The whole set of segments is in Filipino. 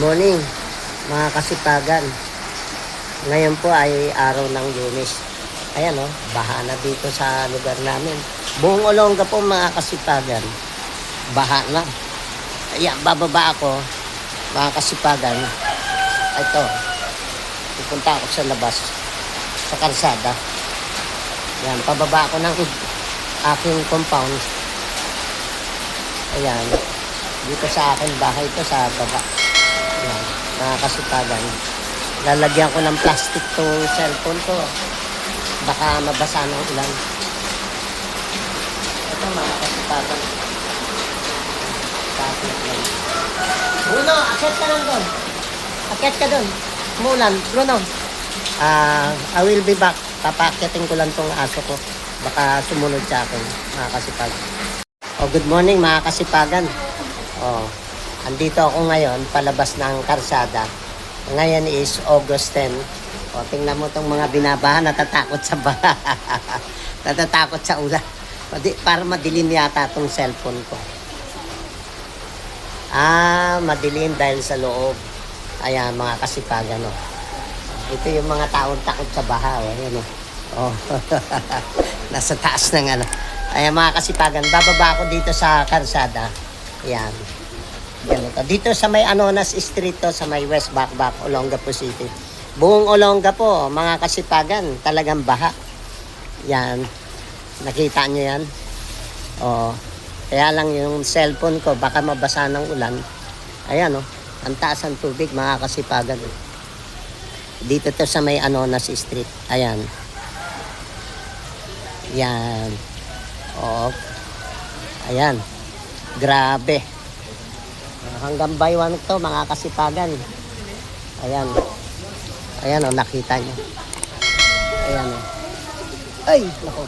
Morning, mga kasipagan. Ngayon po ay araw ng Lunes. Ayan o, baha na dito sa lugar namin. Buong Olonga po mga kasipagan. Baha na. Ayan, bababa ako, mga kasipagan. Ito, pupunta ako sa labas, sa kalsada. Ayan, pababa ako ng aking compound. Ayan, dito sa akin bahay ito sa baba. Ayan, mga kasipagan. Lalagyan ko ng plastic tong cellphone ko. Baka mabasa ng ulan. Ito mga kasipagan. Bruno, akit ka lang doon. Akit ka doon. Umulan. Bruno. I will be back. Papakitin ko lang tong aso ko. Baka sumunod sa akin, mga kasipagan. Oh, good morning mga kasipagan. Oh, andito ako ngayon, palabas ng karsada. Ngayon is August 10. O, tingnan mo itong mga binabaha, natatakot sa baha. Natatakot sa ulan. Para madilim yata itong cellphone ko. Madilim dahil sa loob. Ayan, mga kasipagan. No? Ito yung mga taong takot sa baha. Ayan, oh. Nasa taas ng ano. Ayan, mga kasipagan, bababa ako dito sa karsada. Ayan. Ganito. Dito sa may Anonas Street to, sa may West Bakbak, Olongapo City. Buong Olonga po, mga kasipagan, talagang baha. Yan. Nakita nyo yan? O, kaya lang yung cellphone ko, baka mabasa ng ulan. Ayan o, ang taas ang tubig, mga kasipagan. Dito to sa may Anonas Street. Ayan. Yan. O, ayan. Grabe. Hanggang by one to, mga kasipagan. Ayan. Ayan o, nakita nyo. Ayan o. Ay, nako.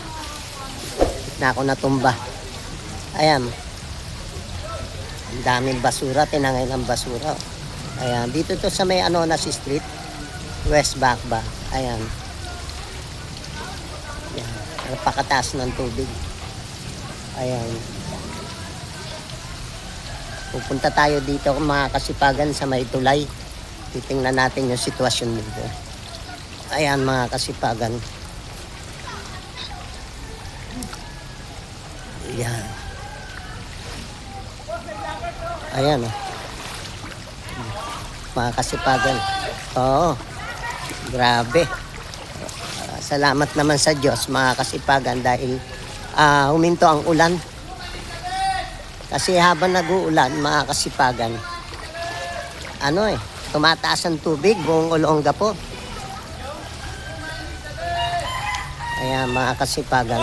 Na ako natumba. Ayan. Ang daming basura, tinangay ng basura. Ayan, dito to sa may Anonas Street, West Bakba. Ayan. Ayan. Napakataas ng tubig. Ayan. Pupunta tayo dito mga kasipagan sa may tulay. Titingnan natin yung sitwasyon dito. Ayan mga kasipagan. Ayan. Ayan o. Mga kasipagan. Oo. Grabe. Salamat naman sa Diyos mga kasipagan dahil huminto ang ulan. Kasi habang nag-uulan, mga kasipagan, tumataas ang tubig, buong Olonga po. Ayan, mga kasipagan.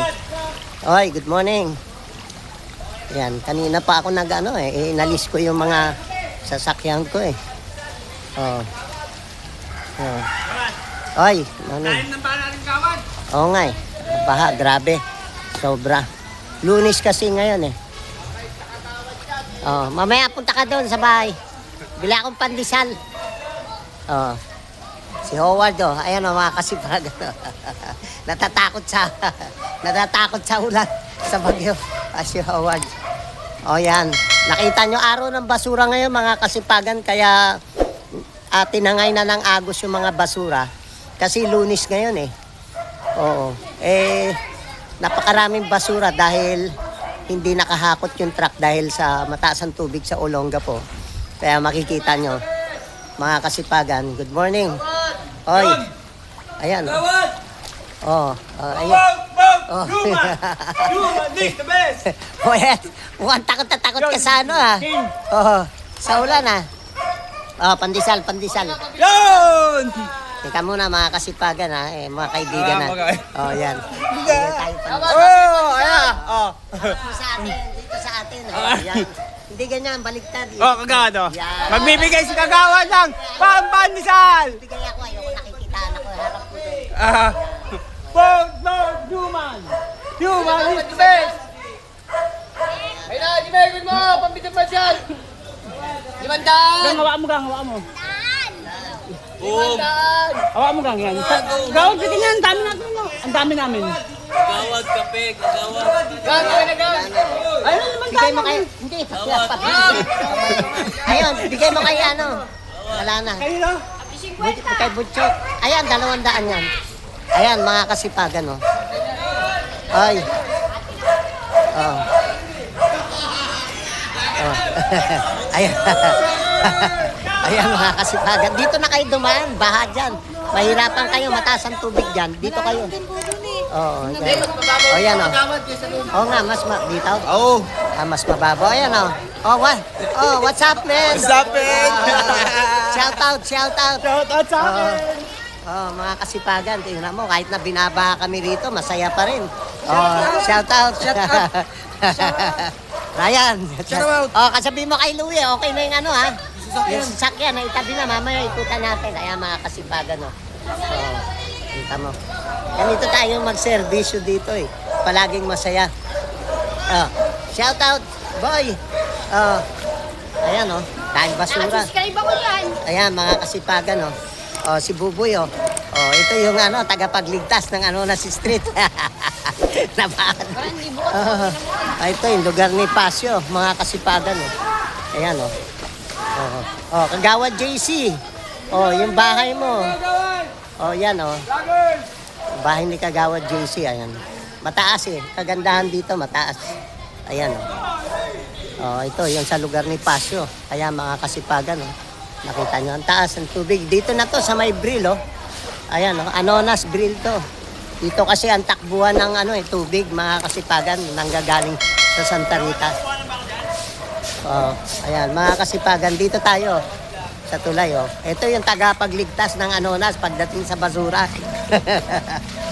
Oy, good morning. Ayan, kanina pa ako inalis ko yung mga sasakyan ko eh. Oh. Oh. Oy, Kain ng baha natin kawan. Oo nga eh. Baha, grabe. Sobra. Lunes kasi ngayon eh. Oh, mamaya punta ka doon sa bahay. Bila akong pandesal. Oh. Si Howard ayan mga kasipagan. natatakot sa ulan, sa bagyo. Si Howard. Oh, yan. Nakita nyo araw ng basura ngayon mga kasipagan, kaya tinangay na ng agos yung mga basura. Kasi Lunes ngayon eh. Oo. Napakaraming basura dahil hindi nakahakot yung truck dahil sa mataas ang tubig sa Olonga po. Kaya makikita nyo, mga kasipagan, good morning. Oy, ayan. Oh, ayan. Oh. Human is the best. Oh, yes. Mukhang takot na takot ka sa Oh, sa ulan Oh, pandesal. Yun! Teka muna mga kasipagan mga kaibigan Oh, yan. Ayan. Oh. Dito sa atin. Yan. Hindi ganyan, baliktad. Kagado. Yan. Magbibigay si kagawan ng pampandesal. Bigay ako, ayoko nakikitaan ako. Harap ko doon. Human. Human is the best. Ay na, Jimmy, mo. Pambitin pa siya. 500. Hawa mo. Hawa mo gang yan. Gawad ka ganyan, ang dami natin ang dami namin. Gawad kape, gawad. Gawad na gawad. Ayun naman Bigay mo kayo. Hindi. Ayun, bigay mo kayo Wala na. Kayo na. Kay Butchok. Ayan, 200 yan. Ayan, mga kasipagan, oh. Ay. Oh. Oh. Ayan. Ayan, mga kasipagan. Dito na kayo dumaan. Baha dyan. Mahirapan kayo. Mataas ang tubig dyan. Dito kayo. Oo. Ayan. Oh, yan, oh. Oo nga, mas dito. Oo. Mas mababaw. Ayan, oh. Oh, what? Oh, what's up, man? What's up, man? Shout out, shout out. Shout out sa akin. Mga kasipagan, tingnan mo, kahit na binaba kami rito, masaya pa rin. Shout out. Shout out. Ryan. Shout out. Kasabi mo kay Louie, okay na yung ano, ha? Yung sasakyan, na itabi na, mamaya ikutan natin. Ayan, mga kasipagan, oh. Kita mo. Ganito tayo mag-servisyo dito, eh. Palaging masaya. Shout out, boy. Ayan, oh. Dahil basura. Nakasubscribe ako yan. Ayan, mga kasipagan, oh. Si Buboy, oh. Ito yung ano, tagapagligtas ng ano na si street. Nabahan. Ito yung lugar ni Pasio, mga kasipagan, oh. Ayan, oh. Kagawad JC. Yung bahay mo. Yan, oh. Bahay ni Kagawad JC, ayan. Mataas, eh. Kagandahan dito, mataas. Ayan, oh. Ito, yung sa lugar ni Pasio. Kaya mga kasipagan, oh. Nakita nyo, ang taas ng tubig. Dito na to, sa may brill, oh. Ayan, oh. Anonas brill to. Dito kasi ang takbuhan ng ano, tubig, mga kasipagan, nanggagaling sa Santa Rita. Ayan, mga kasipagan, dito tayo sa tulay, oh. Ito yung tagapagligtas ng Anonas pagdating sa basura.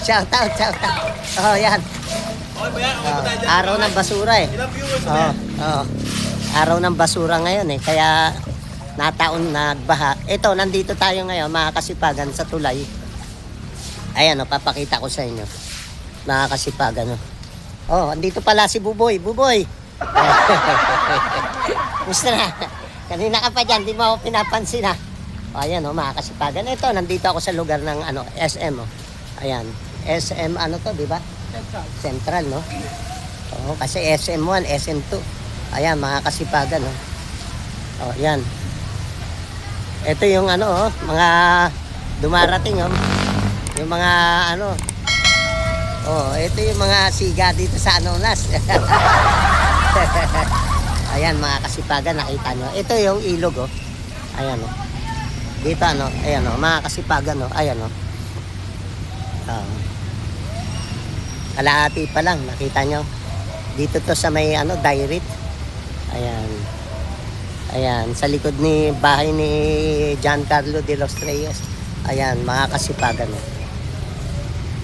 Shout out, shout out. Yan. Araw ng basura, eh. Araw ng basura ngayon, eh. Kaya nataon nagbaha. Ito, nandito tayo ngayon, mga kasipagan, sa tulay. Ayan, papakita ko sa inyo. Mga kasipagan, andito pala si Buboy. Buboy! Gusto na. Kanina ka pa dyan, di mo ako pinapansin, ha? Ayan, mga kasipagan. Ito, nandito ako sa lugar ng SM, oh. Ayan. SM, di ba? Central, no? Kasi SM1, SM2. Ayan, mga kasipagan, yan. Ito yung mga dumarating, yung mga ito yung mga siga dito sa Anonas. Ayan, mga kasipagan, nakita nyo. Ito yung ilog, oh. Ayan, oh. Dito, ayan, oh, mga kasipagan, oh. Ayan, oh. Kalahati pa lang, nakita nyo. Dito to sa may, Dairit. Ayan. Ayan, sa likod ni bahay ni Giancarlo de los Reyes. Ayan, mga kasipagan.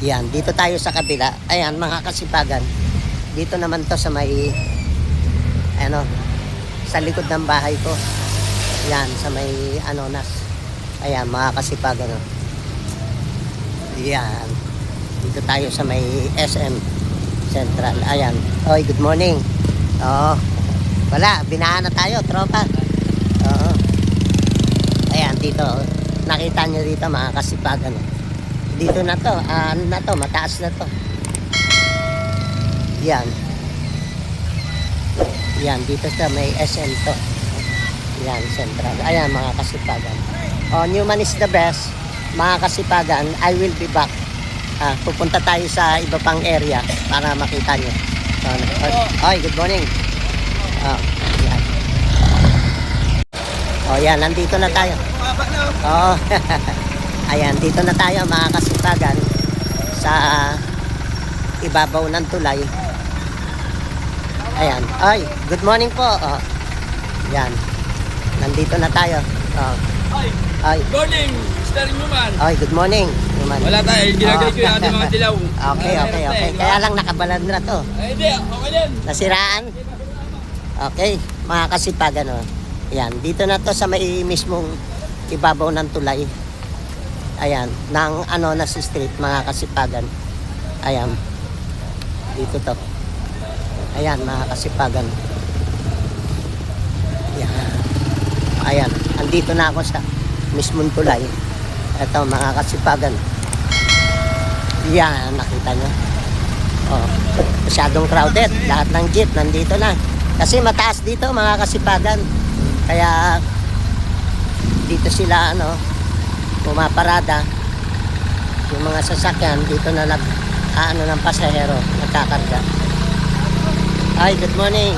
Yan, dito tayo sa kabila. Ayan, mga kasipagan. Dito naman to sa may sa likod ng bahay ko. Yan, sa may Anonas. Ayan, mga kasipagan. Yan. Dito tayo sa may SM Central. Ayan. Oy, good morning. Wala, binahan na tayo, tropa. Ayan, dito. Nakita nyo dito, mga kasipagan. Dito na to, mataas na to. Yan. Yan, dito sa may SM to. Yan, Central. Ayan, mga kasipagan. Newman is the best. Mga kasipagan, I will be back. Pupunta tayo sa iba pang area para makita nyo. Oy, good morning. Yan. Yan, nandito na tayo. Ayan, dito na tayo, mga kasipagan, sa ibabaw ng tulay. Ayan. Ay, good morning po. Yan. Nandito na tayo. Ay. Good morning, Mr. Newman. Ay, good morning. Wala tayo, ginagay ko yung ating mga dilaw. Okay. Kaya lang nakabalad na to. Hindi, okay din. Nasiraan? Okay, mga kasipagan, Ayan, dito na to sa may mismong ibabaw ng tulay. Ayan, ng Anonas Street, mga kasipagan. Ayan. Dito to. Ayan, mga kasipagan. Ayan, andito na ako sa mismong tulay. Ito, mga kasipagan. Yan, nakita nyo. Masyadong crowded. Lahat ng jeep nandito na. Kasi mataas dito, mga kasipagan. Kaya dito sila pumaparada. Yung mga sasakyan dito na ng pasahero, nagkakarga. Ay, good morning.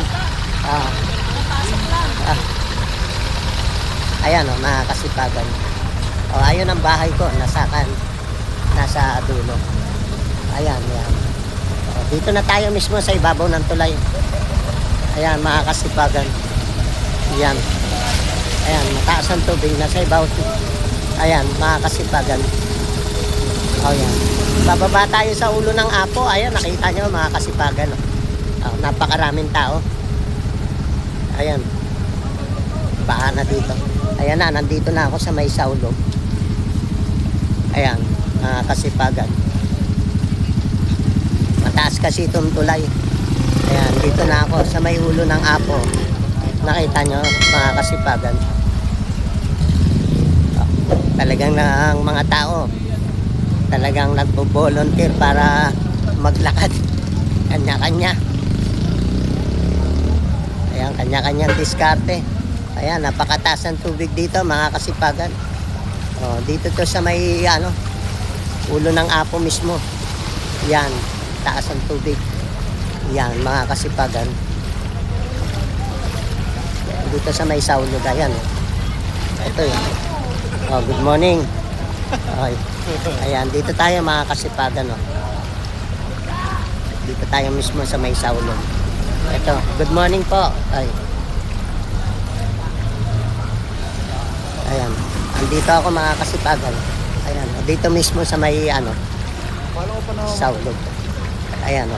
Ayan mga kasipagan. Ayun ang bahay ko, nasa dulo. Ayan, yan. Dito na tayo mismo sa ibabaw ng tulay. Ayan mga kasipagan. Ayan. Ayan, mataas ang tubig, nasa ibabaw. Ayan mga kasipagan. Ayan. Bababa tayo sa ulo ng Apo. Ayan, nakita nyo mga kasipagan. Napakaraming tao. Ayan. Baha na dito. Ayan na, nandito na ako sa may Saulog. Ayan, mga kasipagan. Mataas kasi itong tulay. Ayan, dito na ako sa may ulo ng Apo. Nakita nyo, mga kasipagan. Talagang ang mga tao talagang nagbo-volunteer para maglakad. Kanya-kanya. Ayan, kanya-kanyang diskarte. Ayan, napakataas ng tubig dito mga kasipagan. Dito to sa may ulo ng Apo mismo. Yan, taas ang tubig. Yan mga kasipagan. Dito sa may Saulog. Ayan. Ito yun. Good morning. Okay. Ayan, dito tayo mga kasipagan. Dito tayo mismo sa may Saulog. Ito, good morning po. Ayan, andito ako mga kasipagan. Ayan, dito mismo sa may Saulog. Ayan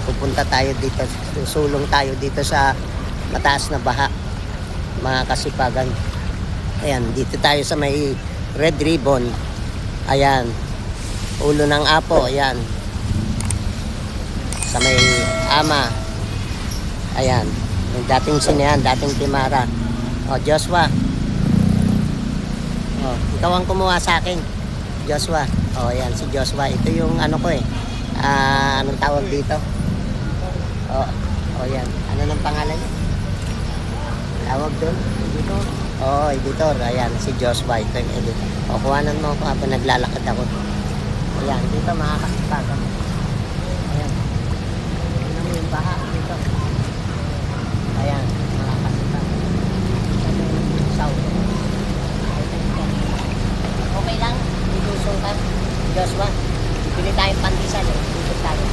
pupunta tayo dito, susulong tayo dito sa mataas na baha mga kasipagan. Ayan, dito tayo sa may Red Ribbon. Ayan, ulo ng Apo. Ayan, sa may Ama. Ayan, yung dating sinehan, dating Timara. Joshua. Ikaw ang kumuha sa akin, Joshua. Ayan, si Joshua. Ito yung anong tawag dito? Yan. Ano ng pangalan niya? Tawag doon? Editor? Editor. Ayan, si Joshua. Ito yung editor. Kuhanan mo ako habang naglalakad ako. Ayan, dito mga kasipagan. Ayan. Ano mo yung baha dito? Ayan, mga kasipagan. Okay lang, ilusong ka, Joshua. Pili tayong pandesal dito tayo.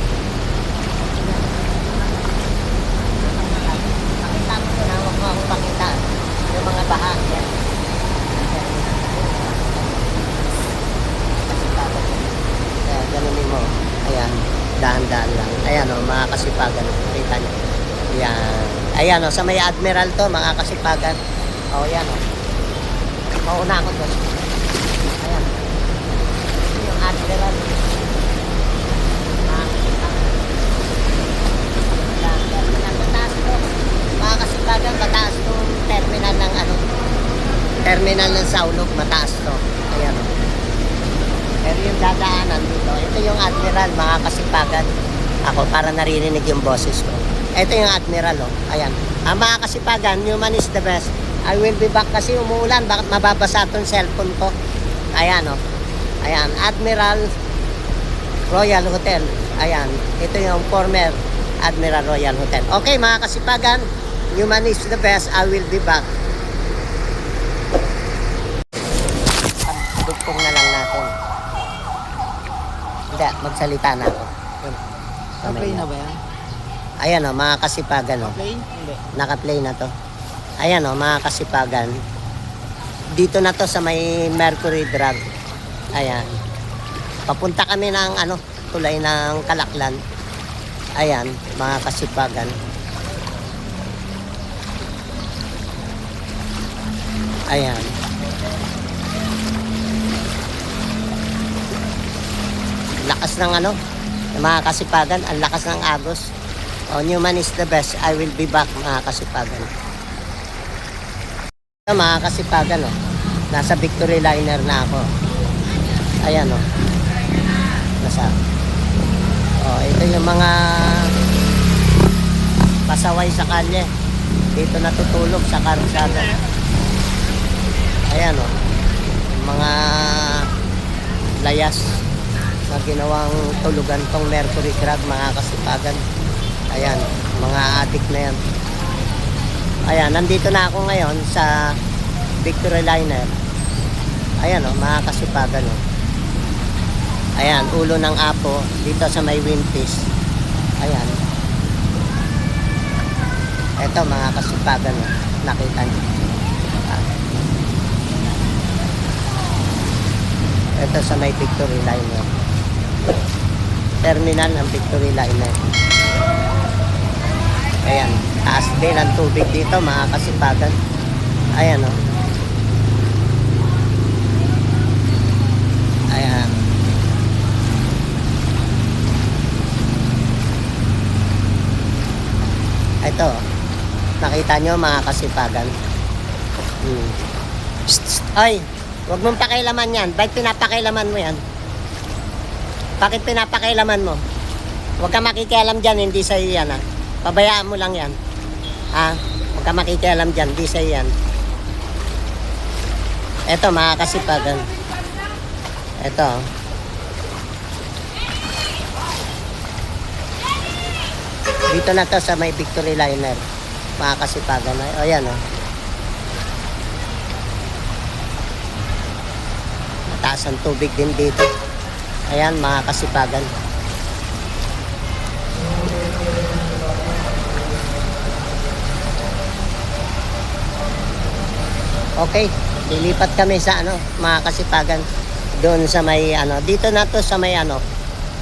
Pakita mo ko na, huwag mo akong pakita yung mga baha. Yan. Kaya ganunin mo. Ayan, dahan-dahan lang. Ayan mga kasipagan. Kita nyo. Ayan. Ayan sa may Admiral to, mga kasipagan. Yan mauna ako doon. Ayan. Ito yung Admiral. Mataas to. Mga kasipagan, mataas tong terminal ng terminal ng Saulog, mataas to. Ayan Pero yung dadaanan dito, ito yung Admiral, mga kasipagan. Ako, para naririnig yung boses ko. Ito yung Admiral, Ayan. Mga kasipagan, human is the best. I will be back kasi umuulan. Bakit mababasa itong cellphone ko? Ayan, Ayan, Admiral Royal Hotel. Ayan, ito yung former Admiral Royal Hotel. Okay, mga kasipagan, human is the best. I will be back. Dugtong na lang natin. Hindi, magsalita na ako. Okay na ba yan? Ayan mga kasipagan Plane? Hindi. Naka-play na to. Ayan mga kasipagan. Dito na to sa may Mercury Drug. Ayan. Papunta kami ng tulay ng Kalaklan. Ayan, mga kasipagan. Ayan. Lakas ng mga kasipagan, ang lakas ng agos. Newman is the best. I will be back, mga kasipagan. Mga kasipagan, nasa Victory Liner na ako. Ayan, nasa. Ito yung mga pasaway sa kalye. Dito natutulog sa karusada. Ayan o. Mga layas na ginawang tulugan tong Mercury Crab, mga kasipagan. Ayan, mga adik na yan. Ayan, nandito na ako ngayon sa Victory Liner. Ayan o, mga kasipagan o. Ayan, ulo ng apo dito sa may windpiece. Ayan. Ito mga kasipagan o. Nakita nyo. Ito sa may Victory Liner. Terminal ng Victory Liner. Ayan, taas din ang tubig dito mga kasipagan. Ayan o. Ayan. Ito, nakita nyo mga kasipagan. Ay, huwag mong pakailaman yan. Bakit pinapakailaman mo yan? Bakit pinapakailaman mo? Huwag ka makikialam dyan, hindi sa'yo yan ha. Pabayaan mo lang yan. Ha? Huwag ka makikialam dyan, hindi sa'yo yan. Ito mga kasipagan. Ito. Dito na to sa may Victory Liner. Mga kasipagan. O yan o. Mataas ang tubig din dito. Ayan mga kasipagan. Okay, lilipat kami sa mga kasipagan. Doon sa may dito na to sa may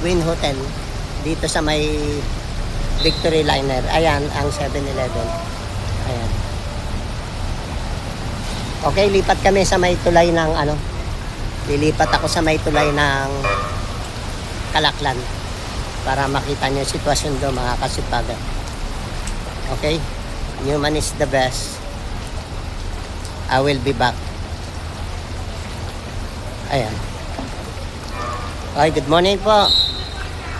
Win Hotel. Dito sa may Victory Liner. Ayan ang 7-Eleven. Ayan. Okay, lipat kami sa may tulay ng lilipat ako sa may tulay ng Kalaklan para makita niyo yung sitwasyon doon mga kasipagan. Okay? Newman is the best. I will be back. Ayan. Okay, good morning po.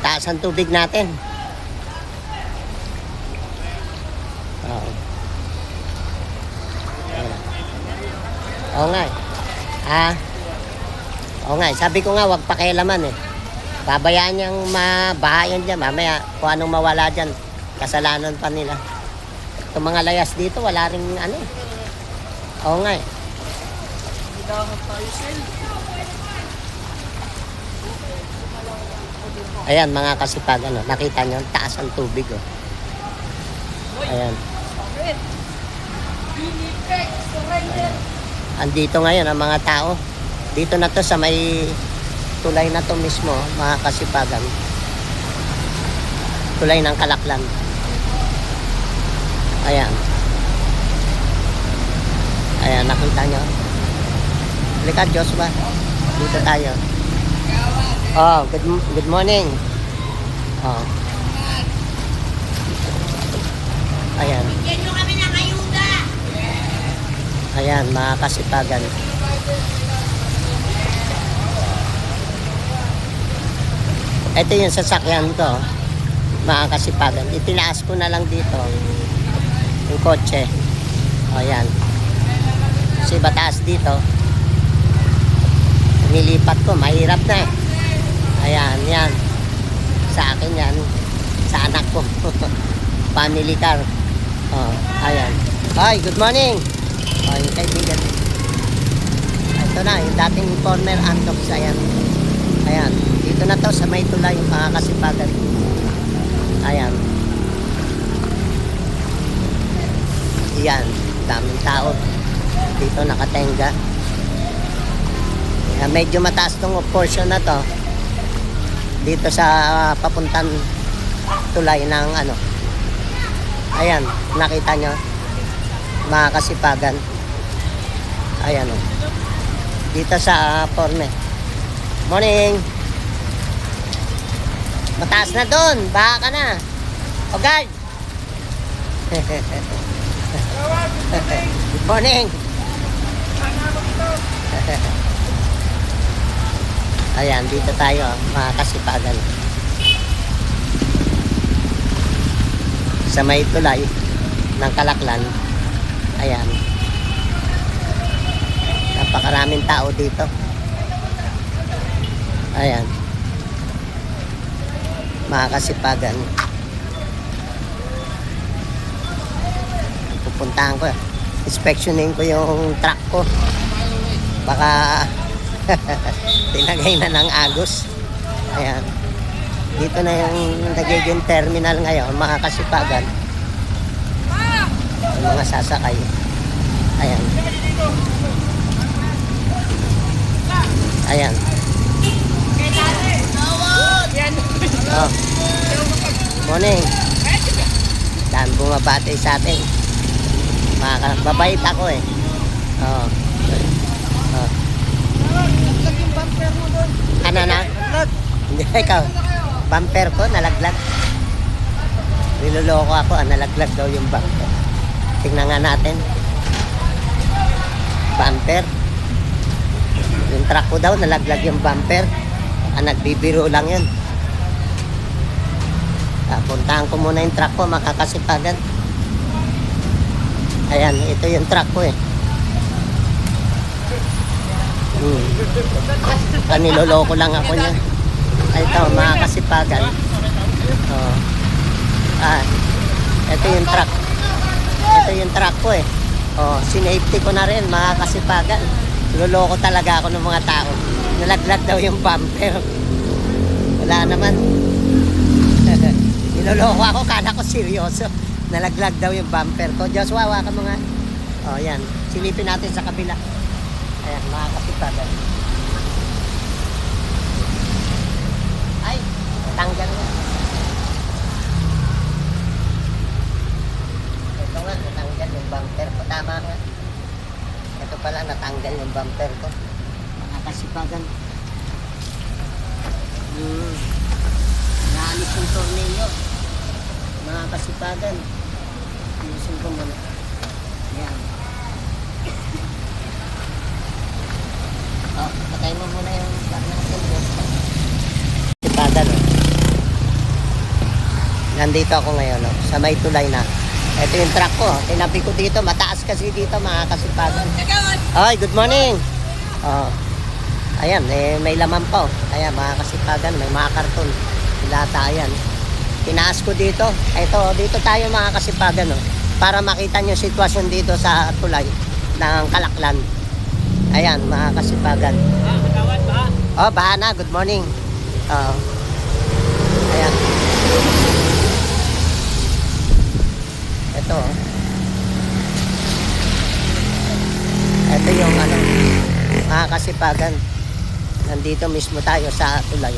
Taas ang tubig natin. Oo nga. Oo nga. Sabi ko nga, wag pakialaman eh. Babayaan niyang mabahayan dyan. Mamaya, kung anong mawala dyan, kasalanan pa nila. Itong mga layas dito, wala ring Oo nga eh. Ayan, mga kasipagan. Nakita niyo, taas ang tubig. Ayan. Andito ngayon ang mga tao. Dito na to sa may tulay na to mismo, mga kasipagan. Tulay ng Kalaklan. Ayan. Ayan, nakita nyo. Halika, Joshua. Dito tayo. Oh, good morning. Oh. Ayan. Bigyan nyo kami ng ayuda. Ayan, mga kasipagan. Ito yung sasakyan ko, mga kasipagan. Itinaas ko na lang dito yung kotse. O, yan. Kasi bataas dito. Nilipat ko, mahirap na eh. Ayan, yan. Sa akin yan. Sa anak ko. Family car. Oh, ayan. Hi, good morning. Oh, yung kaibigan. Ito na, yung dating former Antox. Ayan. Ayan. Dito na to sa may tulay, mga kasipagan. Ayan. Ayan. Daming tao. Dito nakatenga. Ayan, medyo mataas tong portion na to. Dito sa papuntan tulay ng Ayan, nakita nyo, mga kasipagan. Ayan o. Dito sa Porme. Morning. Mataas na doon. Baka ka na. O, guard. Good morning. Ayan, dito tayo, mga kasipagan. Sa may tulay ng Kalaklan. Ayan. Napakaraming tao dito. Ayan. Mga kasipagan. Pupuntahan ko. Inspectionin ko yung truck ko. Baka tinagay na ng agos. Ayan. Dito na yung nagiging terminal ngayon, mga kasipagan. Yung mga sasakay. Ayan. Ayan. Oh. Morning. Dan bumabati sa atin. Babait ako eh. Oh. Oh. Ano na? Hindi, ikaw. Bumper ko, nalaglag. Niloloko ako, nalaglag daw yung bumper. Tingnan nga natin. Bumper. Yung truck ko daw, nalaglag yung bumper. Nagbibiro lang yun. Puntahan ko muna yung truck ko, makakasipagan. Ayan, ito yung truck ko eh. Niloloko lang ako niya. Ito, makakasipagan. Oh. Ito yung truck. Ito yung truck ko eh. Oh, sinafety ko na rin, makakasipagan. Niloloko talaga ako ng mga tao. Nalaglag daw yung bumper. Wala naman. Niloloko ako, kala ko seryoso. Nalaglag daw yung bumper ko. Joshua, hawakan mo nga. O, yan. Silipin natin sa kabila. Ayan, mga kasipagan. Ay, natanggal nga. Ito nga, natanggal yung bumper ko. Tama nga. Ito pala, natanggal yung bumper ko. Mga kasipagan. Naalis yung tornilyo. Mga kasipagan. Ayusin ko muna. Ayan. Oh, patay mo muna yung plug natin. Kasipagan. Nandito ako ngayon. Sa may tulay na. Ito yung truck ko. Tinabi ko dito. Mataas kasi dito, mga kasipagan. Ay, good morning. Oh. Ayan, may laman pa. Ayan, mga kasipagan. May mga karton. Lata, ayan. Tinaas ko dito. Ito, dito tayo mga kasipagan, oh, para makita nyo sitwasyon dito sa tulay ng Kalaklan. Ayan, mga kasipagan. Oh, baha na. Good morning. Ayan. Ito, oh. Ito yung ano, mga kasipagan. Nandito mismo tayo sa tulay.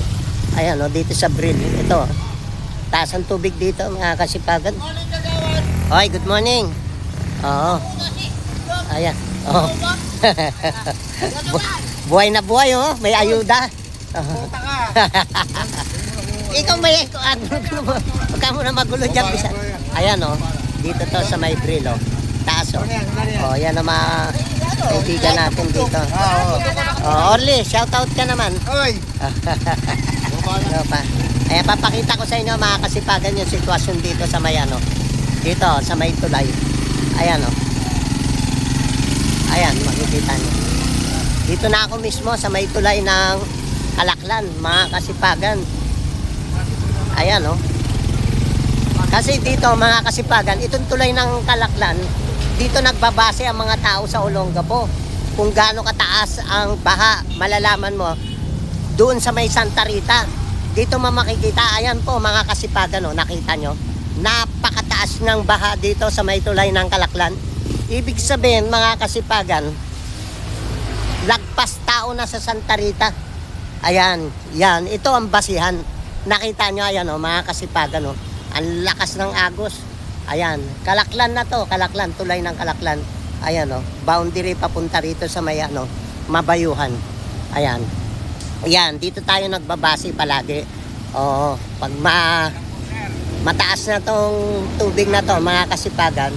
Ayan, oh, dito sa bridge. Ito, oh. Taas ang tubig dito, mga kasipagan. Hoy, good morning. Oo. Ayan. Oo. Buhay na buhay, oh. May ayuda. Ikaw may huwag ka muna magulo dyan. Ayan, oh. Dito to sa may grill, oh. Taas, oh. Oh, yan ang mga kaibigan natin dito. Oh, Orly, shoutout ka naman. Oy! Ano pa? Ayan, papakita ko sa inyo, mga kasipagan, yung sitwasyon dito sa may ano. Dito, sa may tulay. Ayan, oh. Ayan, makikita nyo. Dito na ako mismo sa may tulay ng Kalaklan, mga kasipagan. Ayan, oh. Kasi dito, mga kasipagan, itong tulay ng Kalaklan, dito nagbabase ang mga tao sa Olongapo. Kung gaano kataas ang baha, malalaman mo, doon sa may Santa Rita. Dito makikita, ayan po mga kasipagan, oh, nakita nyo. Napakataas ng baha dito sa may tulay ng Kalaklan. Ibig sabihin, mga kasipagan, lagpas tao na sa Santa Rita. Ayan, yan, ito ang basihan. Nakita nyo, ayan, oh, mga kasipagan, oh. Ang lakas ng agos. Ayan, Kalaklan na to, Kalaklan, tulay ng Kalaklan. Ayan, oh, boundary papunta rito sa may ano, Mabayuhan. Ayan. Ayan, dito tayo nagbabase palagi. Oo, pag mataas na tong tubig na to, mga kasipagan,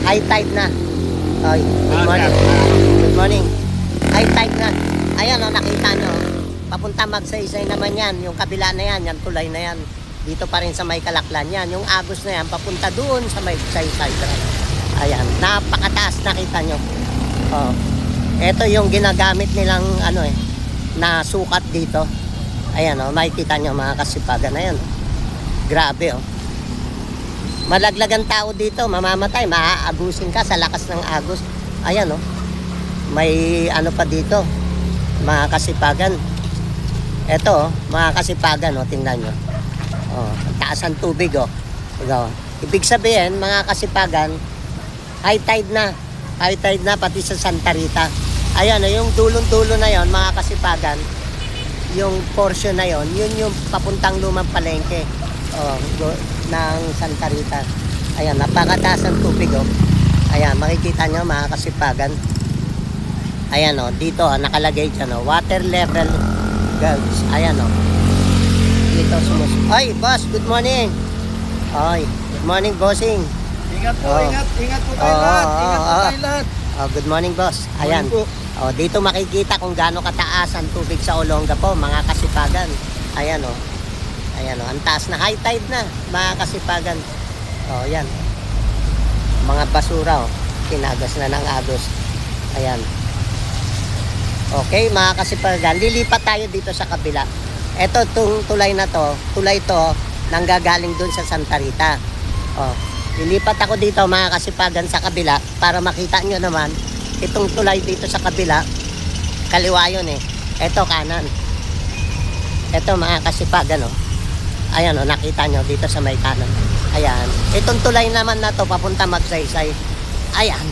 high tide na. Oy, good morning. Good morning. High tide na. Ayan, oh, nakita nyo. Papunta Magsaysay naman yan. Yung kabila na yan, yan tulay na yan. Dito pa rin sa may Kalaklan yan. Yung agos na yan, papunta doon sa may Magsaysay. Ayan, napakataas, nakita nyo. Oh. Ito yung ginagamit nilang ano na sukat dito. Ayan makikita nyo mga kasipagan. Ayan grabe malaglag ang tao dito, mamamatay, maaabusin ka sa lakas ng agos. Ayan may ano pa dito mga kasipagan. Ito mga kasipagan tingnan nyo. Ang taas ang tubig Ibig sabihin mga kasipagan, high tide na pati sa Santa Rita. Ayan yung dulong-dulo na yon mga kasipagan. Yung portion na yon, yun yung papuntang Lumang Palengke ng Santa Rita. Ayan, napakataas ang tubig Ayan, makikita nyo mga kasipagan. Ayan dito nakalagay dyan water level gauge. Ayan dito Ay, boss, good morning. Ay, good morning, bossing. Ingat po, Oh. ingat po tayo lahat. Ingat po tayo lahat. Good morning, boss. Ayan. Morning Dito makikita kung gaano kataas ang tubig sa Olonga po, mga kasipagan. Ayan Ayan ang taas na, high tide na, mga kasipagan. Ayan. Mga basura kinagas na ng agos. Ayan. Okay, mga kasipagan, lilipat tayo dito sa kabila. Ito, itong tulay na to, nanggagaling dun sa Santa Rita. Lilipat ako dito mga kasipagan sa kabila para makita nyo naman itong tulay dito sa kabila. Kaliwa yun Ito kanan. Ito mga kasipagan Ayan nakita nyo dito sa may kanan. Ayan. Itong tulay naman na to papunta Magsaysay. Ayan.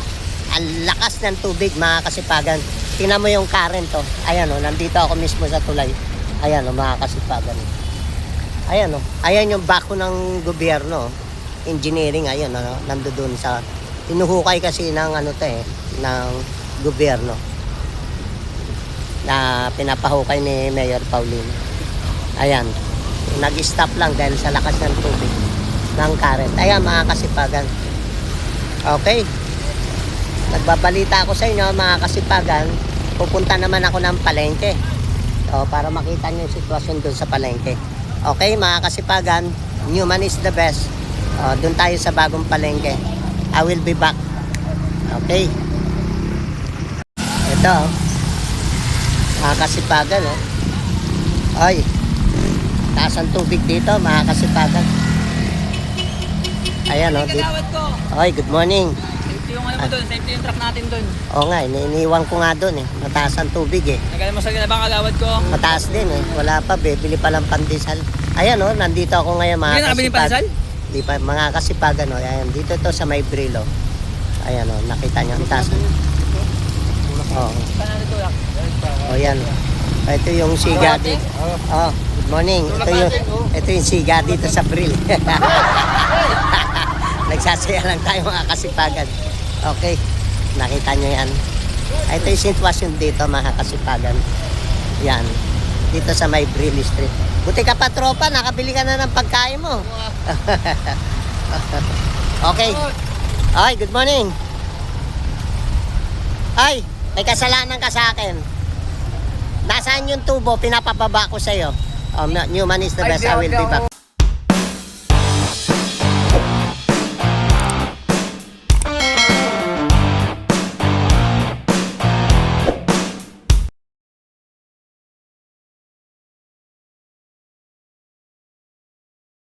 Ang lakas ng tubig mga kasipagan. Tingnan mo yung current Ayan nandito ako mismo sa tulay. Ayan mga kasipagan. Ayan Ayan yung bako ng gobyerno. Engineering ayun nandoon sa inuhukay kasi ng ng gobyerno na pinapahukay ni Mayor Paulino. Ayan, nag-stop lang dahil sa lakas ng tubig ng current. Ayan mga kasipagan. Okay, nagbabalita ako sa inyo mga kasipagan. Pupunta naman ako ng palengke para makita nyo yung sitwasyon dun sa palengke. Okay mga kasipagan, Newman is the best. Doon tayo sa bagong palengke. I will be back. Okay. Ito. Mga kasipagan Ay. Taas ang tubig dito mga kasipagan. Ayan dito. Ay, good morning. Safety yung doon, safety yung truck natin doon. Oo nga, iniiwan ko nga doon Mataas ang tubig Nagalamasal ka na ba kagawad ko? Mataas din Wala pa, bili pa lang pandesal. Ayan nandito ako ngayon mga Hindi nakabili kasipagan. pandesal? Di pa mga kasipagan ayan, dito to sa may Brilo. Ayan nakita niyo ang taas. Yan. Ito yung siga dito. Good morning. Ito yung siga dito sa Bril. Nagsasaya lang tayo mga kasipagan. Okay. Nakita niyo yan. Ito yung sitwasyon dito mga kasipagan. Yan. Dito sa may Bril Street. Buti ka pa tropa, nakabili ka na ng pagkain mo. Okay. Ay, good morning. Ay, may kasalanan ka sa akin. Nasaan yung tubo? Pinapababa ko sa'yo. Newman is the best. I will be back.